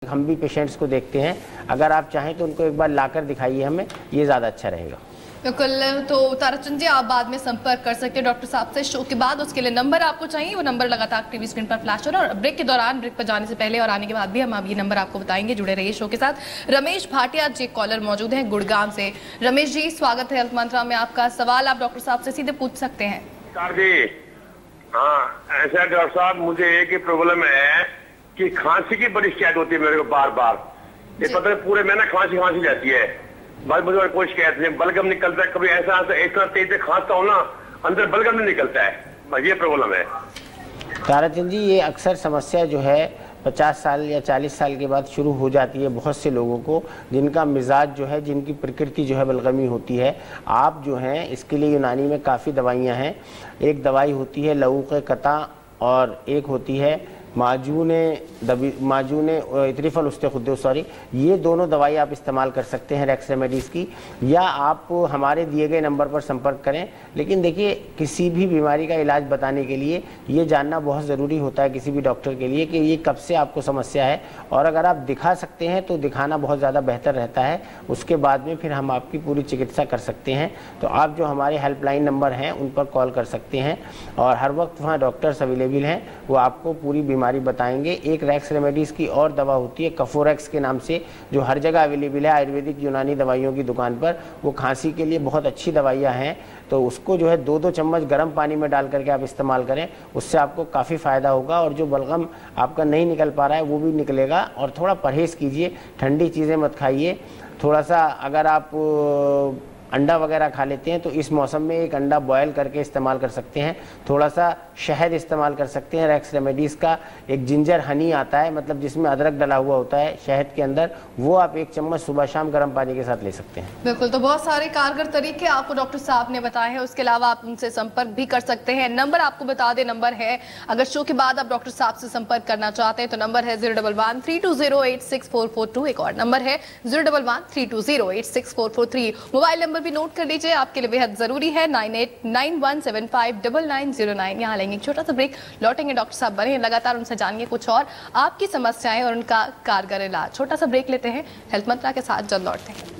हम भी पेशेंट्स को देखते हैं। अगर आप चाहें तो उनको एक बार लाकर दिखाइए हमें, ये ज़्यादा अच्छा रहेगा। बिल्कुल, तो ताराचंद जी आप बाद में संपर्क कर सकते हैं डॉक्टर साहब से शो के बाद। उसके लिए नंबर आपको चाहिए, वो नंबर लगातार टीवी स्क्रीन पर फ्लैश हो रहा है, और ब्रेक के दौरान, ब्रेक पर जाने से पहले और आने के बाद भी हम अब ये नंबर आपको बताएंगे। जुड़े रहिए शो के साथ। रमेश भाटिया जी कॉलर मौजूद हैं गुड़गांव से। रमेश जी स्वागत है हेल्थ मंत्रा में। आपका सवाल आप डॉक्टर साहब से सीधे पूछ सकते हैं। हाँ, ऐसा डॉक्टर साहब, मुझे एक ही प्रॉब्लम है कि खांसी की बड़ी शिकायत होती है मेरे को बार बार। ये पता है पूरे महीना खांसी रहती है, बस मुझे कोई शिकायत नहीं। बलगम निकलता है, कभी ऐसा तेज से खांसता हूँ ना, अंदर बलगम नहीं निकलता है, बस ये प्रॉब्लम है। ताराचंद जी, ये अक्सर समस्या जो है 50 साल या 40 साल के बाद शुरू हो जाती है बहुत से लोगों को, जिनका मिजाज जो है, जिनकी प्रकृति जो है बलगमी होती है। आप जो हैं इसके लिए यूनानी में काफ़ी दवाइयाँ हैं। एक दवाई होती है लऊक़ कता, और एक होती है माजून त्रिफल उस्तेखुद्दूस, सॉरी। ये दोनों दवाई आप इस्तेमाल कर सकते हैं रेक्स रेमेडीज़ की, या आप हमारे दिए गए नंबर पर संपर्क करें। लेकिन देखिए, किसी भी बीमारी का इलाज बताने के लिए ये जानना बहुत ज़रूरी होता है किसी भी डॉक्टर के लिए कि ये कब से आपको समस्या है, और अगर आप दिखा सकते हैं तो दिखाना बहुत ज़्यादा बेहतर रहता है। उसके बाद में फिर हम आपकी पूरी चिकित्सा कर सकते हैं। तो आप जो हमारे हेल्पलाइन नंबर हैं उन पर कॉल कर सकते हैं, और हर वक्त वहाँ डॉक्टर्स अवेलेबल हैं, वो आपको पूरी बीमारी बताएंगे। एक रेक्स रेमेडीज़ की और दवा होती है कफोरेक्स के नाम से, जो हर जगह अवेलेबल है आयुर्वेदिक यूनानी दवाइयों की दुकान पर। वो खांसी के लिए बहुत अच्छी दवाइयाँ हैं, तो उसको जो है 2-2 चम्मच गर्म पानी में डाल करके आप इस्तेमाल करें, उससे आपको काफ़ी फ़ायदा होगा। और जो बलगम आपका नहीं निकल पा रहा है वो भी निकलेगा। और थोड़ा परहेज़ कीजिए, ठंडी चीज़ें मत खाइए। थोड़ा सा अगर आप अंडा वगैरह खा लेते हैं तो इस मौसम में एक अंडा बॉयल करके इस्तेमाल कर सकते हैं। थोड़ा सा शहद इस्तेमाल कर सकते हैं रेक्स रेमेडीज़ का। एक जिंजर हनी आता है, मतलब जिसमें अदरक डला हुआ होता है शहद के अंदर, वो आप 1 चम्मच सुबह शाम गर्म पानी के साथ ले सकते हैं। बिल्कुल, तो बहुत सारे कारगर तरीके आपको डॉक्टर साहब ने बताए हैं। उसके अलावा आप उनसे संपर्क भी कर सकते हैं। नंबर आपको बता दें, नंबर है, अगर शो के बाद आप डॉक्टर साहब से संपर्क करना चाहते हैं तो नंबर है 011-320-86443। एक और नंबर है 011-320-86443। मोबाइल नंबर भी नोट कर लीजिए, आपके लिए बेहद जरूरी है, 9891759909। यहाँ लेंगे एक छोटा सा ब्रेक, लौटेंगे। डॉक्टर साहब बने हैं लगातार, उनसे जानिए कुछ और आपकी समस्याएं और उनका कारगर इलाज। छोटा सा ब्रेक लेते हैं, हेल्थ मंत्रा के साथ जल्द लौटते हैं।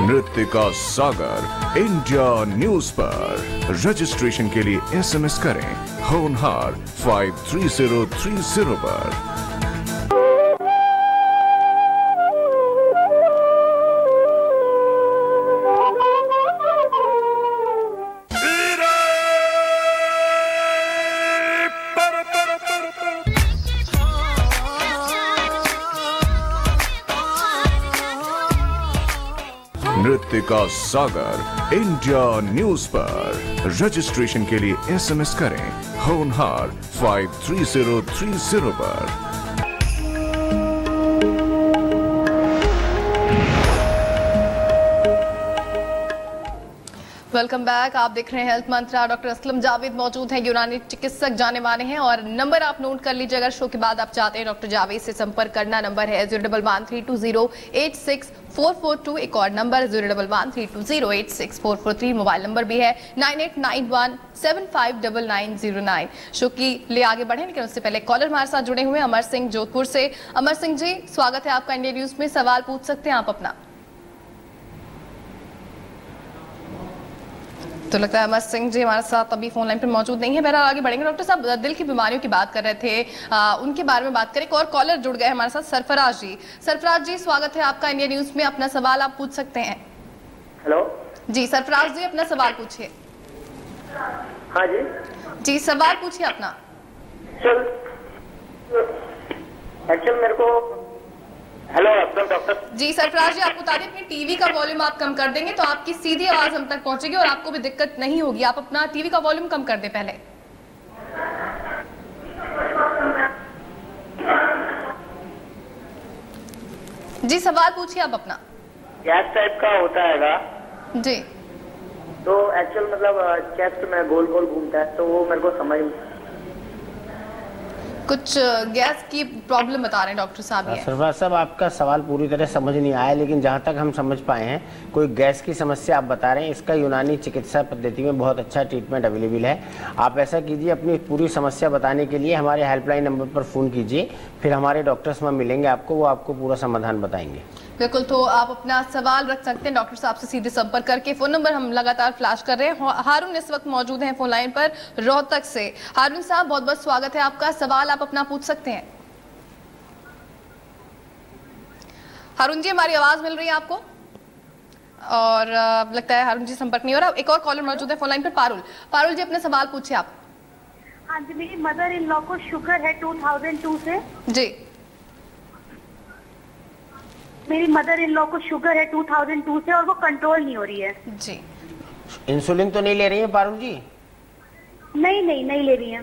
नृत्य का सागर इंडिया न्यूज पर रजिस्ट्रेशन के लिए SMS करें होनहार 53030 पर। नृत्य का सागर इंडिया न्यूज पर रजिस्ट्रेशन के लिए SMS करें होनहार 53030 पर। वेलकम बैक, आप देख रहे हैं हेल्थ मंत्रा। डॉक्टर असलम जावेद मौजूद हैं, यूनानी चिकित्सक जाने माने हैं। और नंबर आप नोट कर लीजिए, अगर शो के बाद आप चाहते हैं डॉक्टर जावेद से संपर्क करना। नंबर है 011-320-86442। एक और नंबर 011-320-86443। मोबाइल नंबर भी है 9891759909। शो की ले आगे बढ़े, लेकिन उससे पहले कॉलर हमारे साथ जुड़े हुए अमर सिंह जोधपुर से। अमर सिंह जी स्वागत है आपका इंडिया न्यूज में। सवाल पूछ सकते हैं आप अपना। तो लगता है अमर सिंह जी हमारे साथ अभी फोन लाइन पर मौजूद नहीं है। बहरहाल आगे बढ़ेंगे। डॉक्टर साहब दिल की बीमारियों की बात कर रहे थे, उनके बारे में बात करें। एक और कॉलर जुड़ गए हमारे साथ, सरफराज जी। सरफराज जी स्वागत है आपका इंडिया न्यूज में। अपना सवाल आप पूछ सकते हैं। हेलो जी सरफराज जी, अपना सवाल पूछिए। हाँ जी जी सवाल पूछिए अपना। एक्चुअल मेरे को, हेलो डॉक्टर जी सरफराज जी, आप बता दें अपनी टीवी का वॉल्यूम आप कम कर देंगे तो आपकी सीधी आवाज हम तक पहुंचेगी और आपको भी दिक्कत नहीं होगी। आप अपना टीवी का वॉल्यूम कम कर दें पहले। जी सवाल पूछिए आप अपना। गैस टाइप का होता हैगा। जी, तो एक्चुअल मतलब चेस्ट में गोल गोल घूमता है, तो वो मेरे को समझ कुछ गैस की प्रॉब्लम बता रहे हैं डॉक्टर साहब ये। सरफराज साहब, आपका सवाल पूरी तरह समझ नहीं आया, लेकिन जहाँ तक हम समझ पाए हैं कोई गैस की समस्या आप बता रहे हैं। इसका यूनानी चिकित्सा पद्धति में बहुत अच्छा ट्रीटमेंट अवेलेबल है। आप ऐसा कीजिए, अपनी पूरी समस्या बताने के लिए हमारे हेल्पलाइन नंबर पर फ़ोन कीजिए, फिर हमारे डॉक्टर्स वहाँ मिलेंगे आपको, वो आपको पूरा समाधान बताएंगे। बिल्कुल, तो आप अपना सवाल रख सकते हैं डॉक्टर साहब से सीधे संपर्क करके। फोन नंबर हम लगातार फ्लैश कर रहे हैं। हारून इस वक्त मौजूद हैं फोन लाइन पर रोहतक से। हारून साहब, बहुत बहुत स्वागत है आपका। सवाल आप अपना पूछ सकते हैं। हारून जी, हमारी आवाज मिल रही है आपको? और लगता है हारून जी संपर्क नहीं हो रहा। एक और कॉलर मौजूद है फोन लाइन पर, पारुल। पारुल जी, अपने सवाल पूछे आप। हाँ जी, मेरी मदर इन लॉ को शुगर है 2002 से। जी, मेरी मदर इन लॉ को शुगर है 2002 से और वो कंट्रोल नहीं हो रही है। जी, इंसुलिन तो नहीं ले रही है पारुल जी? नहीं ले रही है।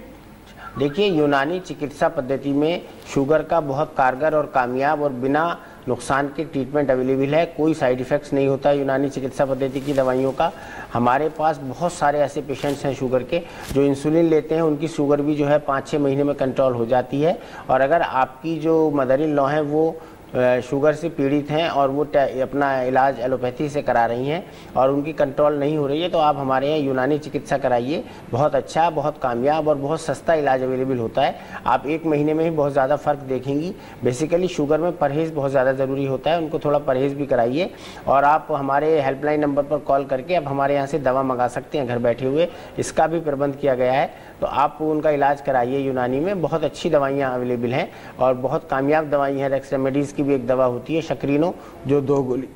देखिए, यूनानी चिकित्सा पद्धति में शुगर का बहुत कारगर और कामयाब और बिना नुकसान के ट्रीटमेंट अवेलेबल है। कोई साइड इफ़ेक्ट्स नहीं होता है यूनानी चिकित्सा पद्धति की दवाइयों का। हमारे पास बहुत सारे ऐसे पेशेंट्स हैं शुगर के जो इंसुलिन लेते हैं, उनकी शुगर भी जो है 5-6 महीने में कंट्रोल हो जाती है। और अगर आपकी जो मदर इन लॉ हैं वो शुगर से पीड़ित हैं और वो अपना इलाज एलोपैथी से करा रही हैं और उनकी कंट्रोल नहीं हो रही है, तो आप हमारे यहाँ यूनानी चिकित्सा कराइए। बहुत अच्छा, बहुत कामयाब और बहुत सस्ता इलाज अवेलेबल होता है। आप 1 महीने में ही बहुत ज़्यादा फ़र्क देखेंगी। बेसिकली शुगर में परहेज़ बहुत ज़्यादा ज़रूरी होता है, उनको थोड़ा परहेज़ भी कराइए। और आप हमारे हेल्पलाइन नंबर पर कॉल करके आप हमारे यहाँ से दवा मंगा सकते हैं घर बैठे हुए, इसका भी प्रबंध किया गया है। तो आप उनका इलाज कराइए यूनानी में। बहुत अच्छी दवाइयाँ अवेलेबल हैं और बहुत कामयाब दवाई हैं। रेक्स रेमेडीज़ की भी एक दवा होती है शक्रीनो, जो 2 गोली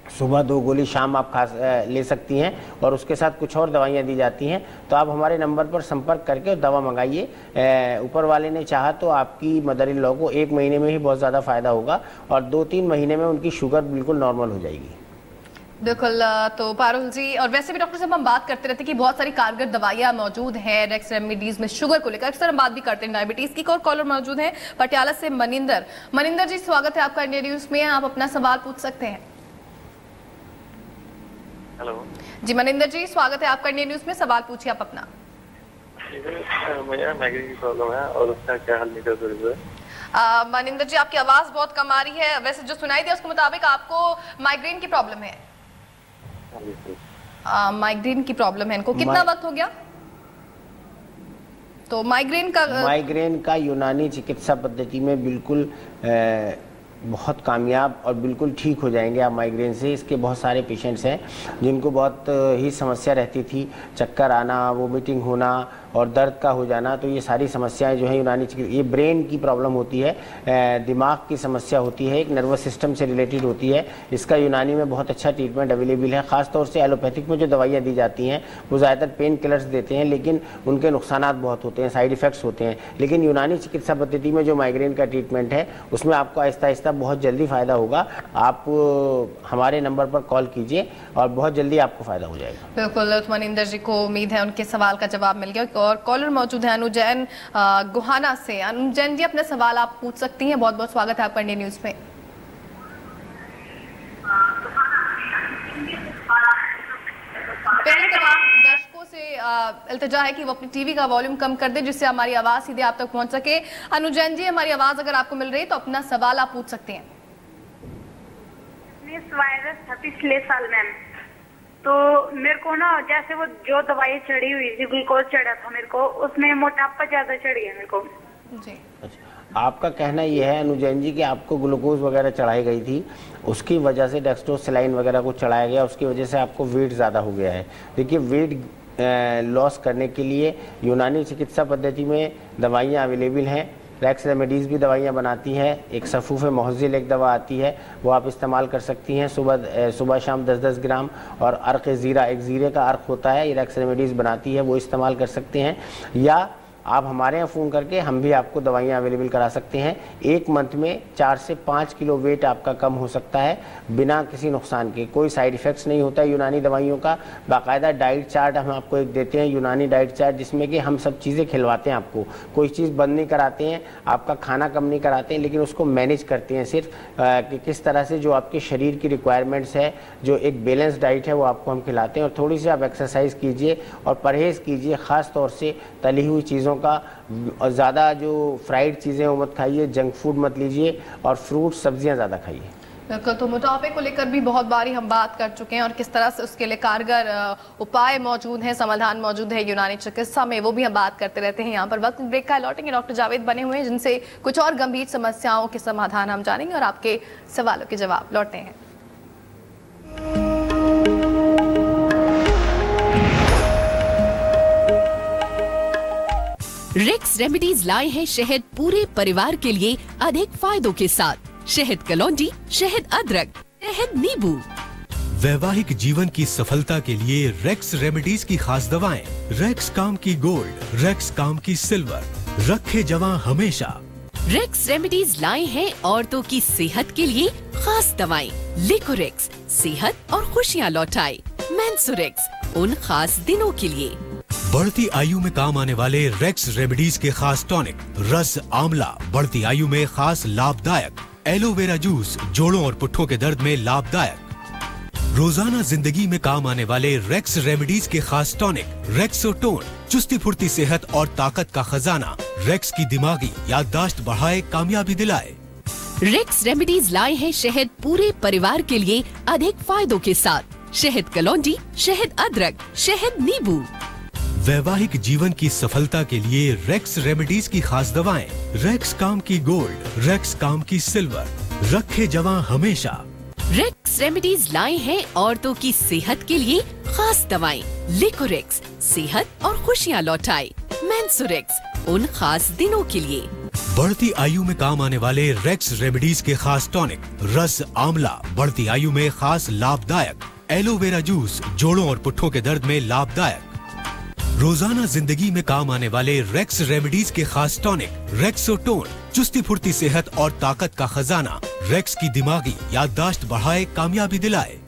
सुबह 2 गोली शाम आप ले सकती हैं और उसके साथ कुछ और दवाइयाँ दी जाती हैं। तो आप हमारे नंबर पर संपर्क करके दवा मंगाइए। ऊपर वाले ने चाहा तो आपकी मदर इन लॉ को 1 महीने में ही बहुत ज़्यादा फ़ायदा होगा और 2-3 महीने में उनकी शुगर बिल्कुल नॉर्मल हो जाएगी। बिल्कुल। तो पारुल जी, और वैसे भी डॉक्टर साहब हम बात करते रहते हैं कि बहुत सारी कारगर दवाइयां मौजूद हैं रेक्स रेमेडीज में शुगर को लेकर। अक्सर हम बात भी करते हैं डायबिटीज की। एक और कॉलर मौजूद है पटियाला से, मनिंदर। मनिंदर जी, स्वागत है आपका इंडिया न्यूज में। आप अपना सवाल पूछ सकते हैं। हेलो जी मनिंदर जी, स्वागत है आपका इंडिया न्यूज में। सवाल पूछिए आप अपना। मुझे माइग्रेन की प्रॉब्लम है और उसका क्या हल निकल सकता है? मनिंदर जी, आपकी आवाज बहुत कम आ रही है। वैसे जो सुनाई दिया उसके मुताबिक आपको माइग्रेन की प्रॉब्लम है। माइग्रेन की प्रॉब्लम है इनको। कितना वक्त हो गया? तो माइग्रेन का यूनानी चिकित्सा पद्धति में बिल्कुल बहुत कामयाब और बिल्कुल ठीक हो जाएंगे आप माइग्रेन से। इसके बहुत सारे पेशेंट्स हैं जिनको बहुत ही समस्या रहती थी, चक्कर आना, वोमिटिंग होना और दर्द का हो जाना। तो ये सारी समस्याएं जो हैं यूनानी चिकित्सा, ये ब्रेन की प्रॉब्लम होती है, दिमाग की समस्या होती है, एक नर्वस सिस्टम से रिलेटेड होती है। इसका यूनानी में बहुत अच्छा ट्रीटमेंट अवेलेबल है। ख़ासतौर से एलोपैथिक में जो दवाइयाँ दी जाती हैं वो ज़्यादातर पेन किलर्स देते हैं, लेकिन उनके नुकसानात बहुत होते हैं, साइड इफ़ेक्ट्स होते हैं। लेकिन यूनानी चिकित्सा पद्धति में जो माइग्रेन का ट्रीटमेंट है उसमें आपको आहिस्ता आहिस्ता बहुत जल्दी फ़ायदा होगा। आप हमारे नंबर पर कॉल कीजिए और बहुत जल्दी आपको फ़ायदा हो जाएगा। बिल्कुल, मनिंदर जी को उम्मीद है उनके सवाल का जवाब मिल गया। और कॉलर मौजूद है अनुजैन गुहाना से। अनुजैन जी, अपने सवाल आप पूछ सकती हैं। बहुत बहुत स्वागत है आपका इंडिया न्यूज में। दर्शकों से इल्तिजा है कि वो अपनी टीवी का वॉल्यूम कम कर दे जिससे हमारी आवाज सीधे आप तक पहुंच सके। अनुजैन जी, हमारी आवाज अगर आपको मिल रही है तो अपना सवाल आप पूछ सकते हैं। वायरस था पिछले साल मैम, तो मेरे को ना जैसे वो जो दवाई चढ़ी हुई थी, ग्लूकोज चढ़ा था मेरे को, उसमें मोटापा ज्यादा चढ़ गया मेरे को जी। अच्छा, आपका कहना यह है अनुजैन जी कि आपको ग्लूकोज वगैरह चढ़ाई गई थी, उसकी वजह से डेक्सट्रोज सलाइन वगैरह को चढ़ाया गया, उसकी वजह से आपको वेट ज़्यादा हो गया है। देखिए, वेट लॉस करने के लिए यूनानी चिकित्सा पद्धति में दवाइयाँ अवेलेबल हैं। रेक्स रेमेडीज़ भी दवाइयाँ बनाती हैं। एक सफूफ़ मोहज़िल एक दवा आती है, वो आप इस्तेमाल कर सकती हैं सुबह शाम 10-10 ग्राम। और अर्क ज़ीरा, एक ज़ीरे का अर्क होता है, ये रेक्स रेमेडीज़ बनाती है, वो इस्तेमाल कर सकते हैं। या आप हमारे यहाँ फ़ोन करके हम भी आपको दवाइयाँ अवेलेबल करा सकते हैं। 1 मंथ में 4 से 5 किलो वेट आपका कम हो सकता है बिना किसी नुकसान के। कोई साइड इफ़ेक्ट्स नहीं होता है यूनानी दवाइयों का। बाकायदा डाइट चार्ट हम आपको एक देते हैं, यूनानी डाइट चार्ट, जिसमें कि हम सब चीज़ें खिलवाते हैं आपको। कोई चीज़ बंद नहीं कराते हैं, आपका खाना कम नहीं कराते हैं, लेकिन उसको मैनेज करते हैं सिर्फ कि किस तरह से जो आपके शरीर की रिक्वायरमेंट्स है, जो एक बैलेंस डाइट है, वो आपको हम खिलाते हैं। और थोड़ी सी आप एक्सरसाइज कीजिए और परहेज़ कीजिए, ख़ास तौर से तली हुई चीज़ों का, और ज़्यादा जो फ्राइड चीज़ें वो मत खाइए, जंक फूड मत लीजिए, और फ्रूट सब्जियां ज़्यादा खाइए। बिल्कुल, तो मोटापे को लेकर भी बहुत बारी हम बात कर चुके हैं और किस तरह से उसके लिए कारगर उपाय मौजूद हैं, समाधान मौजूद है यूनानी चिकित्सा में, वो भी हम बात करते रहते हैं। यहाँ पर वक्त ब्रेक का लौटेंगे, डॉक्टर जावेद बने हुए हैं जिनसे कुछ और गंभीर समस्याओं के समाधान हम जानेंगे और आपके सवालों के जवाब लौटते हैं। रेक्स रेमेडीज लाए हैं शहद पूरे परिवार के लिए अधिक फायदों के साथ। शहद कलौंजी, शहद अदरक, शहद नींबू। वैवाहिक जीवन की सफलता के लिए रेक्स रेमेडीज की खास दवाएं। रेक्स काम की गोल्ड, रेक्स काम की सिल्वर, रखे जवां हमेशा। रेक्स रेमेडीज लाए हैं औरतों की सेहत के लिए खास दवाएं। लिकोरेक्स, सेहत और खुशियाँ लौटाए। मेंसुरेक्स, उन खास दिनों के लिए। बढ़ती आयु में काम आने वाले रेक्स रेमेडीज के खास टॉनिक। रस आंवला, बढ़ती आयु में खास लाभदायक। एलोवेरा जूस, जोड़ों और पुट्ठों के दर्द में लाभदायक। रोजाना जिंदगी में काम आने वाले रेक्स रेमेडीज के खास टॉनिक। रेक्सोटोन, चुस्ती फुर्ती सेहत और ताकत का खजाना। रेक्स की दिमागी याददाश्त बढ़ाए, कामयाबी दिलाए। रेक्स रेमेडीज लाए हैं शहद पूरे परिवार के लिए अधिक फायदों के साथ। शहद कलौंजी, शहद अदरक, शहद नींबू। वैवाहिक जीवन की सफलता के लिए रेक्स रेमेडीज की खास दवाएं। रेक्स काम की गोल्ड, रेक्स काम की सिल्वर, रखे जवां हमेशा। रेक्स रेमेडीज लाए हैं औरतों की सेहत के लिए खास दवाएं। लिकोरेक्स, सेहत और खुशियाँ लौटाए। मेंसुरेक्स, उन खास दिनों के लिए। बढ़ती आयु में काम आने वाले रेक्स रेमेडीज के खास टॉनिक। रस आंवला, बढ़ती आयु में खास लाभदायक। एलोवेरा जूस, जोड़ों और पुट्ठों के दर्द में लाभदायक। रोजाना जिंदगी में काम आने वाले रेक्स रेमेडीज के खास टॉनिक। रेक्सोटोन, चुस्ती फुर्ती सेहत और ताकत का खजाना। रेक्स की दिमागी याददाश्त बढ़ाए, कामयाबी दिलाए।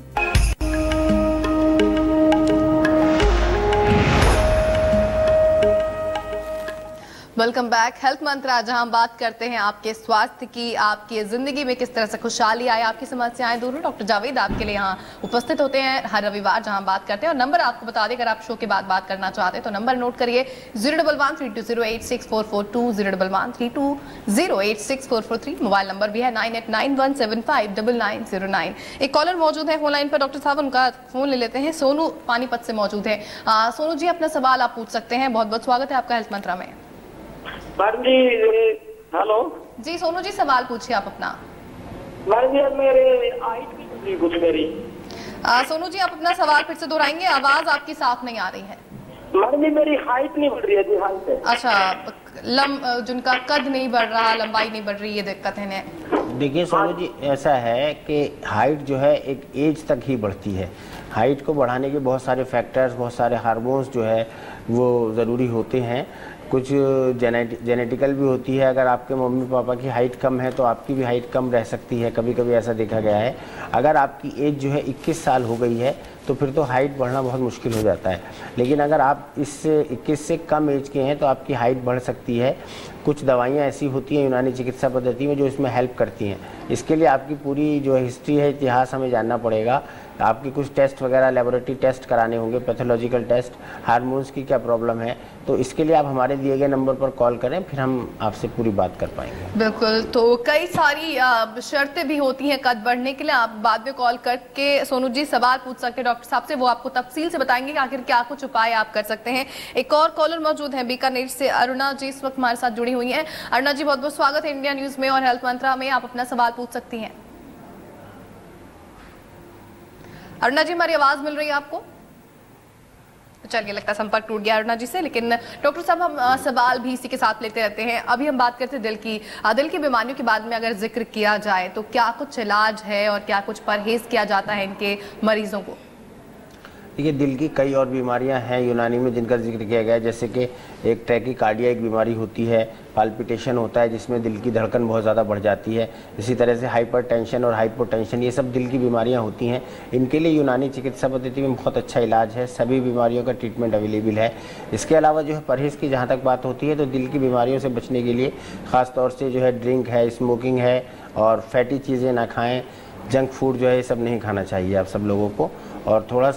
Welcome back. हेल्थ मंत्रा, जहां हम बात करते हैं आपके स्वास्थ्य की, आपकी जिंदगी में किस तरह से खुशहाली आए, आपकी समस्याएं दूर हो। डॉक्टर जावेद आपके लिए यहाँ उपस्थित होते हैं हर रविवार, जहां हम बात करते हैं। और नंबर आपको बता दें, अगर आप शो के बाद बात करना चाहते हैं तो नंबर नोट करिए 01132086442, 01132086443। मोबाइल नंबर भी है 9891759909। एक कॉलर मौजूद है फोन लाइन पर, डॉक्टर साहब उनका फोन ले लेते हैं। सोनू पानीपत से मौजूद है। सोनू जी, अपना सवाल आप पूछ सकते हैं। बहुत बहुत स्वागत है आपका हेल्थ मंत्रा में। मैडम जी, हेलो जी सोनू जी, सवाल पूछिए आप अपना। मैडम जी, मेरे हाइट की कुछ मेरी। सोनू जी, आप अपना सवाल फिर से दोहराएंगे, आवाज आपकी साफ नहीं आ रही है। मैडम जी, मेरी हाइट नहीं बढ़ रही है जी, हाइट है। अच्छा, जिनका कद नहीं बढ़ रहा, लंबाई नहीं बढ़ रही, ये दिक्कत है। देखिए सोनू जी, ऐसा है कि हाइट जो है एक एज तक ही बढ़ती है। हाइट को बढ़ाने के बहुत सारे फैक्टर्स, बहुत सारे हार्मोन्स जो है वो ज़रूरी होते हैं। कुछ जेनेटिकल भी होती है। अगर आपके मम्मी पापा की हाइट कम है तो आपकी भी हाइट कम रह सकती है, कभी कभी ऐसा देखा गया है। अगर आपकी एज जो है 21 साल हो गई है तो फिर तो हाइट बढ़ना बहुत मुश्किल हो जाता है। लेकिन अगर आप इससे 21 से कम एज के हैं तो आपकी हाइट बढ़ सकती है। कुछ दवाइयाँ ऐसी होती हैं यूनानी चिकित्सा पद्धति में जो इसमें हेल्प करती हैं। इसके लिए आपकी पूरी जो हिस्ट्री है, इतिहास हमें जानना पड़ेगा। आपके कुछ टेस्ट वगैरह, लेबोरेटरी टेस्ट कराने होंगे, पैथोलॉजिकल टेस्ट, हार्मोन्स की क्या प्रॉब्लम है। तो इसके लिए आप हमारे दिए गए नंबर पर कॉल करें, फिर हम आपसे पूरी बात कर पाएंगे। बिल्कुल, तो कई सारी शर्तें भी होती हैं कद बढ़ने के लिए। आप बाद में कॉल करके सोनू जी सवाल पूछ सकते हैं डॉक्टर साहब से, वो आपको तफसील से बताएंगे कि आखिर क्या कुछ उपाय आप कर सकते हैं। एक और कॉलर मौजूद है बीकानेर से, अरुणा जी इस वक्त हमारे साथ जुड़ी हुई हैं। अरुणा जी, बहुत बहुत स्वागत है इंडिया न्यूज में और हेल्थ मंत्रा में। आप अपना सवाल पूछ सकती हैं। अरुणा जी, हमारी आवाज मिल रही है आपको? चलिए, लगता है संपर्क टूट गया अरुणा जी से। लेकिन डॉक्टर साहब, हम सवाल भी इसी के साथ लेते रहते हैं। अभी हम बात करते हैं दिल की बीमारियों के बाद में अगर जिक्र किया जाए तो क्या कुछ इलाज है और क्या कुछ परहेज किया जाता है इनके मरीजों को? देखिए दिल की कई और बीमारियां हैं यूनानी में जिनका जिक्र किया गया है, जैसे कि एक टैकीकार्डिया एक बीमारी होती है, पाल्पिटेशन होता है जिसमें दिल की धड़कन बहुत ज़्यादा बढ़ जाती है। इसी तरह से हाइपरटेंशन और हाइपोटेंशन, ये सब दिल की बीमारियां होती हैं। इनके लिए यूनानी चिकित्सा पद्धति में बहुत अच्छा इलाज है, सभी बीमारियों का ट्रीटमेंट अवेलेबल है। इसके अलावा जो है परहेज़ की जहाँ तक बात होती है तो दिल की बीमारियों से बचने के लिए ख़ास तौर से जो है ड्रिंक है, स्मोकिंग है और फैटी चीज़ें ना खाएँ, जंक फूड जो है ये सब नहीं खाना चाहिए आप सब लोगों को। और थोड़ा